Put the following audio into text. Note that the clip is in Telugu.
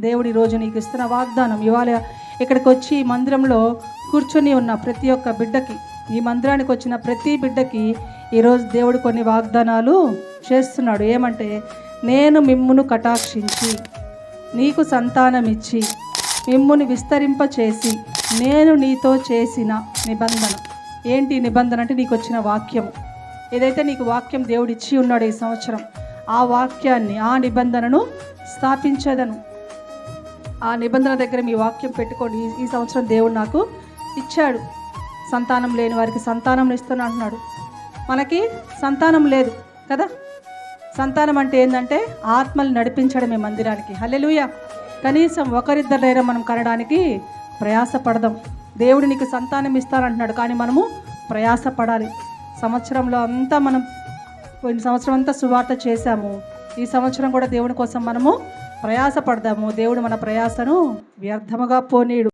దేవుడి రోజు నీకు ఇస్తున్న వాగ్దానం, ఇవాళ ఇక్కడికి వచ్చి ఈ మందిరంలో కూర్చొని ఉన్న ప్రతి ఒక్క బిడ్డకి, ఈ మందిరానికి వచ్చిన ప్రతి బిడ్డకి ఈరోజు దేవుడు కొన్ని వాగ్దానాలు చేస్తున్నాడు. ఏమంటే, నేను మిమ్మును కటాక్షించి నీకు సంతానం ఇచ్చి మిమ్మును విస్తరింపచేసి నేను నీతో చేసిన నిబంధన. ఏంటి నిబంధన అంటే, నీకు వచ్చిన వాక్యం ఏదైతే నీకు వాక్యం దేవుడు ఇచ్చి ఉన్నాడు ఈ సంవత్సరం, ఆ వాక్యాన్ని, ఆ నిబంధనను స్థాపించేదను. ఆ నిబంధన దగ్గర మీ వాక్యం పెట్టుకోండి. ఈ సంవత్సరం దేవుడు నాకు ఇచ్చాడు, సంతానం లేని వారికి సంతానం ఇస్తున్నా అంటున్నాడు. మనకి సంతానం లేదు కదా. సంతానం అంటే ఏంటంటే ఆత్మలు నడిపించడమే మందిరానికి. హల్లెలూయా. కనీసం ఒకరిద్దరైనా మనం కనడానికి ప్రయాసపడదాం. దేవుడు నీకు సంతానం ఇస్తానంటున్నాడు, కానీ మనము ప్రయాసపడాలి. సంవత్సరంలో అంతా మనం పోయిన సంవత్సరం అంతా సువార్త చేశాము. ఈ సంవత్సరం కూడా దేవుని కోసం మనము ప్రయాసపడదాము. దేవుడు మన ప్రయాసను వ్యర్థముగా పోనీడు.